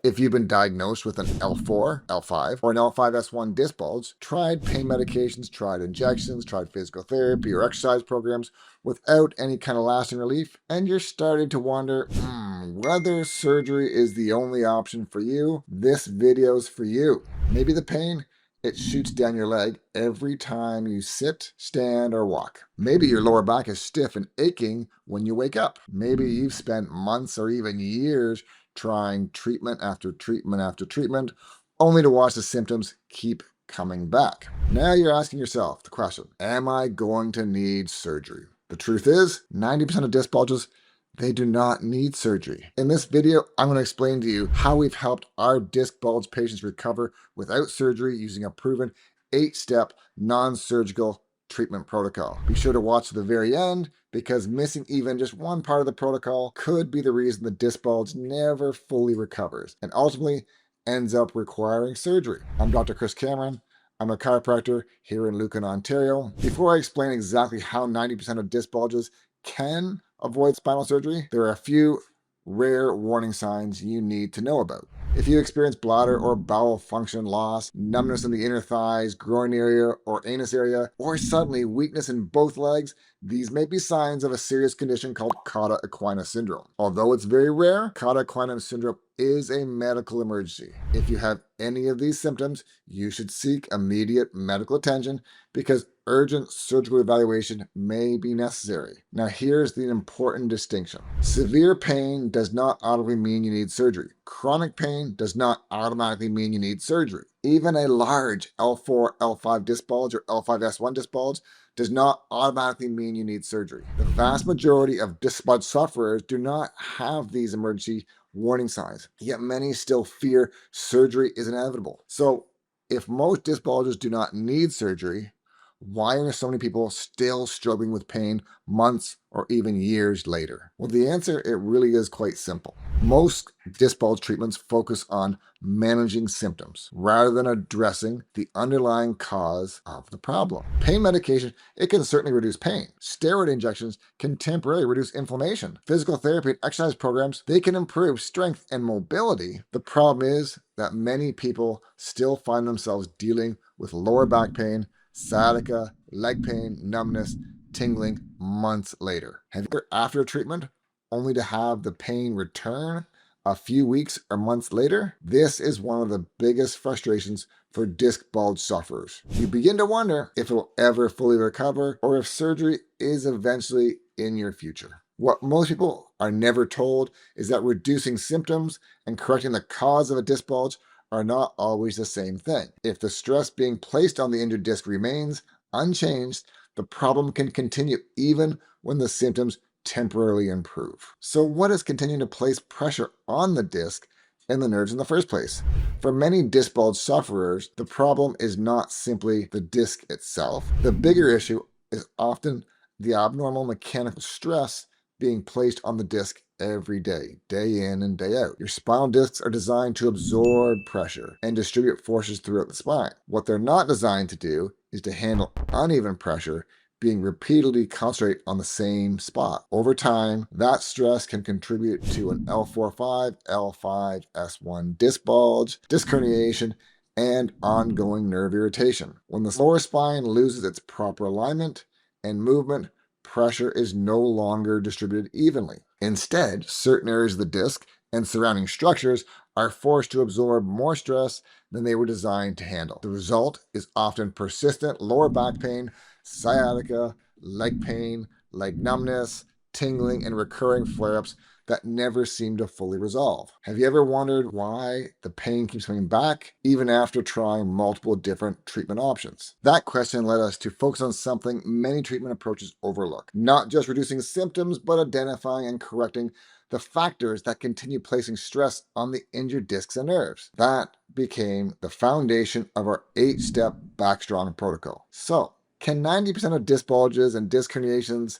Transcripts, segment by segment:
If you've been diagnosed with an L4, L5, or an L5S1 disc bulge, tried pain medications, tried injections, tried physical therapy or exercise programs without any kind of lasting relief, and you're starting to wonder, whether surgery is the only option for you, this video's for you. Maybe the pain, it shoots down your leg every time you sit, stand, or walk. Maybe your lower back is stiff and aching when you wake up. Maybe you've spent months or even years trying treatment after treatment after treatment, only to watch the symptoms keep coming back. Now you're asking yourself the question, am I going to need surgery? The truth is, 90% of disc bulges, they do not need surgery. In this video, I'm going to explain to you how we've helped our disc bulge patients recover without surgery using a proven 8-step non-surgical treatment protocol. Be sure to watch to the very end because missing even just one part of the protocol could be the reason the disc bulge never fully recovers and ultimately ends up requiring surgery. I'm Dr. Chris Cameron. I'm a chiropractor here in Lucan, Ontario. Before I explain exactly how 90% of disc bulges can avoid spinal surgery, there are a few rare warning signs you need to know about. If you experience bladder or bowel function loss, numbness in the inner thighs, groin area, or anus area, or suddenly weakness in both legs, these may be signs of a serious condition called cauda equina syndrome. Although it's very rare, cauda equina syndrome is a medical emergency. If you have any of these symptoms, you should seek immediate medical attention because urgent surgical evaluation may be necessary. Now here's the important distinction. Severe pain does not automatically mean you need surgery. Chronic pain does not automatically mean you need surgery. Even a large L4, L5 disc bulge or L5S1 disc bulge does not automatically mean you need surgery. The vast majority of disc bulge sufferers do not have these emergency warning signs, yet many still fear surgery is inevitable. So if most disc bulges do not need surgery, why are so many people still struggling with pain months or even years later? Well, the answer, it really is quite simple. Most disc bulge treatments focus on managing symptoms rather than addressing the underlying cause of the problem. Pain medication, it can certainly reduce pain. Steroid injections can temporarily reduce inflammation. Physical therapy and exercise programs, they can improve strength and mobility. The problem is that many people still find themselves dealing with lower back pain, sciatica, leg pain, numbness, tingling months later. Have you ever after treatment only to have the pain return a few weeks or months later? This is one of the biggest frustrations for disc bulge sufferers. You begin to wonder if it will ever fully recover or if surgery is eventually in your future. What most people are never told is that reducing symptoms and correcting the cause of a disc bulge are not always the same thing. If the stress being placed on the injured disc remains unchanged, the problem can continue even when the symptoms temporarily improve. So what is continuing to place pressure on the disc and the nerves in the first place? For many disc bulge sufferers, the problem is not simply the disc itself. The bigger issue is often the abnormal mechanical stress being placed on the disc every day, day in and day out. Your spinal discs are designed to absorb pressure and distribute forces throughout the spine. What they're not designed to do is to handle uneven pressure being repeatedly concentrated on the same spot. Over time, that stress can contribute to an L4-5, L5-S1 disc bulge, disc herniation, and ongoing nerve irritation. When the lower spine loses its proper alignment and movement, pressure is no longer distributed evenly. Instead, certain areas of the disc and surrounding structures are forced to absorb more stress than they were designed to handle. The result is often persistent lower back pain, sciatica, leg pain, leg numbness, tingling, and recurring flare-ups that never seem to fully resolve. Have you ever wondered why the pain keeps coming back even after trying multiple different treatment options? That question led us to focus on something many treatment approaches overlook. Not just reducing symptoms, but identifying and correcting the factors that continue placing stress on the injured discs and nerves. That became the foundation of our 8-step BackStrong Protocol. So, can 90% of disc bulges and disc herniations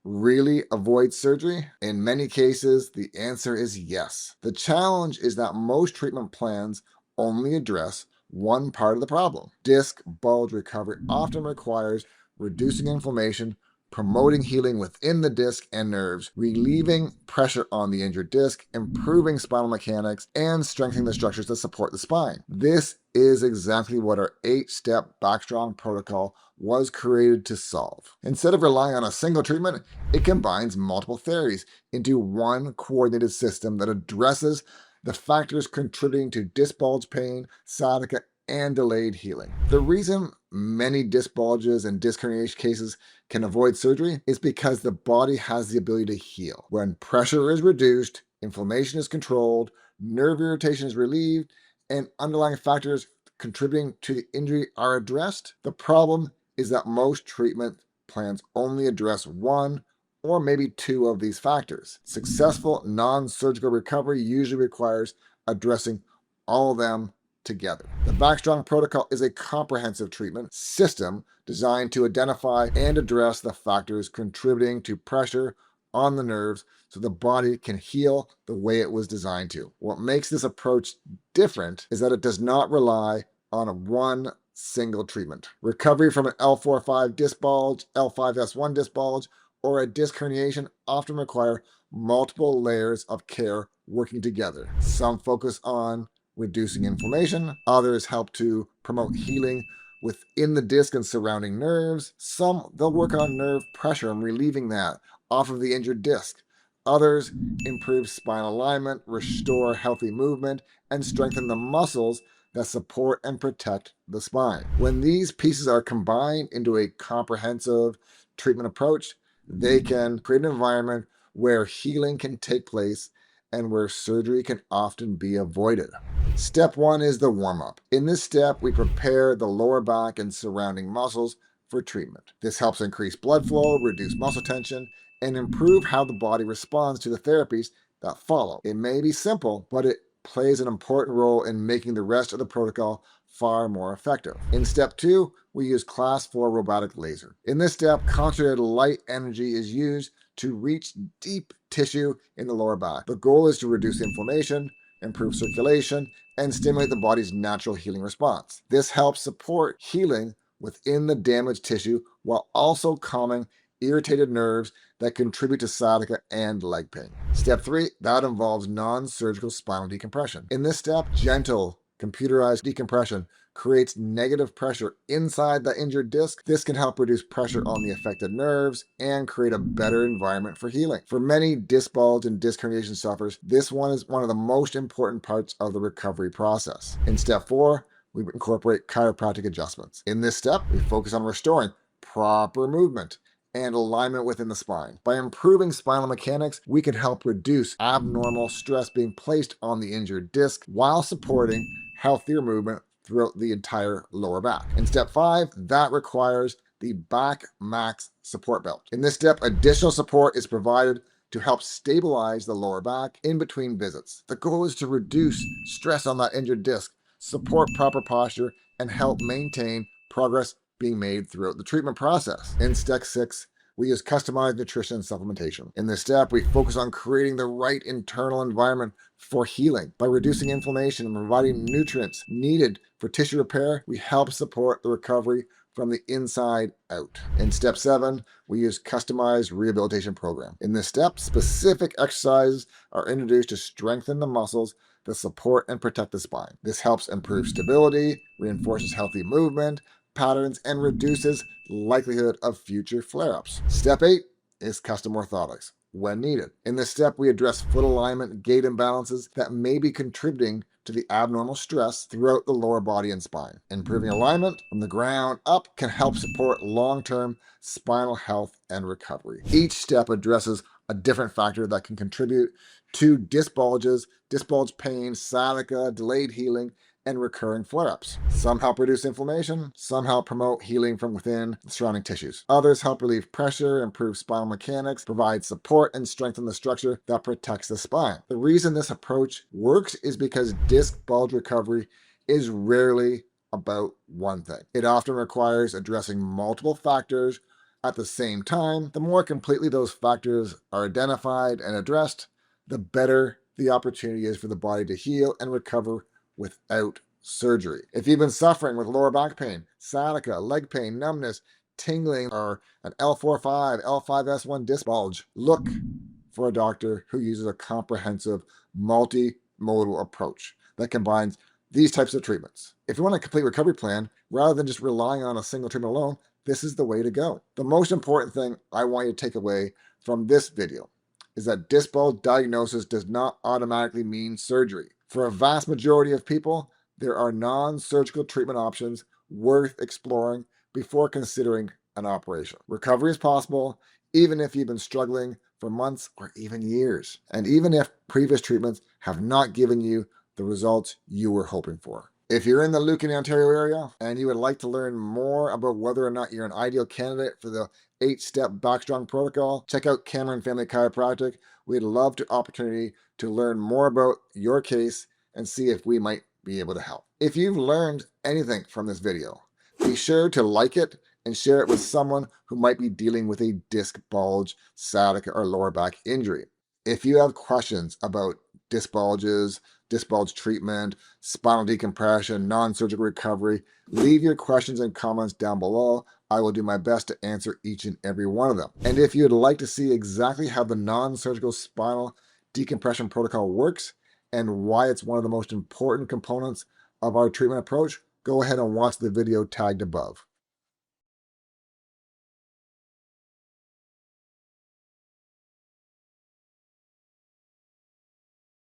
really avoid surgery? In many cases, the answer is yes. The challenge is that most treatment plans only address one part of the problem. Disc bulge recovery often requires reducing inflammation, promoting healing within the disc and nerves, relieving pressure on the injured disc, improving spinal mechanics, and strengthening the structures that support the spine. This is exactly what our 8-step BackStrong protocol was created to solve. Instead of relying on a single treatment, it combines multiple therapies into one coordinated system that addresses the factors contributing to disc bulge pain, sciatica, and delayed healing. The reason many disc bulges and disc herniation cases can avoid surgery is because the body has the ability to heal. When pressure is reduced, inflammation is controlled, nerve irritation is relieved, and underlying factors contributing to the injury are addressed. The problem is that most treatment plans only address one or maybe two of these factors. Successful non-surgical recovery usually requires addressing all of them together. The BackStrong Protocol is a comprehensive treatment system designed to identify and address the factors contributing to pressure on the nerves so the body can heal the way it was designed to. What makes this approach different is that it does not rely on one single treatment. Recovery from an L4-5 disc bulge, L5-S1 disc bulge, or a disc herniation often require multiple layers of care working together. Some focus on reducing inflammation, others help to promote healing within the disc and surrounding nerves. Some, they'll work on nerve pressure and relieving that off of the injured disc. Others improve spinal alignment, restore healthy movement, and strengthen the muscles that support and protect the spine. When these pieces are combined into a comprehensive treatment approach, they can create an environment where healing can take place and where surgery can often be avoided. Step 1 is the warm-up. In this step, we prepare the lower back and surrounding muscles for treatment. This helps increase blood flow, reduce muscle tension, and improve how the body responds to the therapies that follow. It may be simple, but it plays an important role in making the rest of the protocol far more effective. In step 2, we use class 4 robotic laser. In this step, concentrated light energy is used to reach deep tissue in the lower back. The goal is to reduce inflammation, improve circulation, and stimulate the body's natural healing response. This helps support healing within the damaged tissue while also calming irritated nerves that contribute to sciatica and leg pain. Step 3, that involves non-surgical spinal decompression. In this step, gentle computerized decompression creates negative pressure inside the injured disc. This can help reduce pressure on the affected nerves and create a better environment for healing. For many disc bulge and disc herniation sufferers, this one is one of the most important parts of the recovery process. In step 4, we incorporate chiropractic adjustments. In this step, we focus on restoring proper movement and alignment within the spine. By improving spinal mechanics, we can help reduce abnormal stress being placed on the injured disc while supporting healthier movement throughout the entire lower back. In step 5, that requires the BaxMAX support belt. In this step, additional support is provided to help stabilize the lower back in between visits. The goal is to reduce stress on that injured disc, support proper posture, and help maintain progress being made throughout the treatment process. In step 6, we use customized nutrition and supplementation. In this step, we focus on creating the right internal environment for healing. By reducing inflammation and providing nutrients needed for tissue repair, we help support the recovery from the inside out. In step 7, we use customized rehabilitation program. In this step, specific exercises are introduced to strengthen the muscles that support and protect the spine. This helps improve stability, reinforces healthy movement patterns, and reduces likelihood of future flare-ups. Step 8 is custom orthotics when needed. In this step, we address foot alignment, gait imbalances that may be contributing to the abnormal stress throughout the lower body and spine. Improving alignment from the ground up can help support long-term spinal health and recovery. Each step addresses a different factor that can contribute to disc bulges, disc bulge pain, sciatica, delayed healing, and recurring flare-ups. Some help reduce inflammation, some help promote healing from within the surrounding tissues. Others help relieve pressure, improve spinal mechanics, provide support, and strengthen the structure that protects the spine. The reason this approach works is because disc bulge recovery is rarely about one thing. It often requires addressing multiple factors at the same time. The more completely those factors are identified and addressed, the better the opportunity is for the body to heal and recover without surgery. If you've been suffering with lower back pain, sciatica, leg pain, numbness, tingling, or an L4-5, L5-S1 disc bulge, look for a doctor who uses a comprehensive multimodal approach that combines these types of treatments. If you want a complete recovery plan, rather than just relying on a single treatment alone, this is the way to go. The most important thing I want you to take away from this video is that disc bulge diagnosis does not automatically mean surgery. For a vast majority of people, there are non-surgical treatment options worth exploring before considering an operation. Recovery is possible even if you've been struggling for months or even years, and even if previous treatments have not given you the results you were hoping for. If you're in the Lucan, Ontario area and you would like to learn more about whether or not you're an ideal candidate for the 8-step BackStrong Protocol, check out Cameron Family Chiropractic. We'd love the opportunity to learn more about your case and see if we might be able to help. If you've learned anything from this video, be sure to like it and share it with someone who might be dealing with a disc bulge, sciatica, or lower back injury. If you have questions about disc bulges, disc bulge treatment, spinal decompression, non-surgical recovery, leave your questions and comments down below. I will do my best to answer each and every one of them. And if you'd like to see exactly how the non-surgical spinal decompression protocol works and why it's one of the most important components of our treatment approach, go ahead and watch the video tagged above.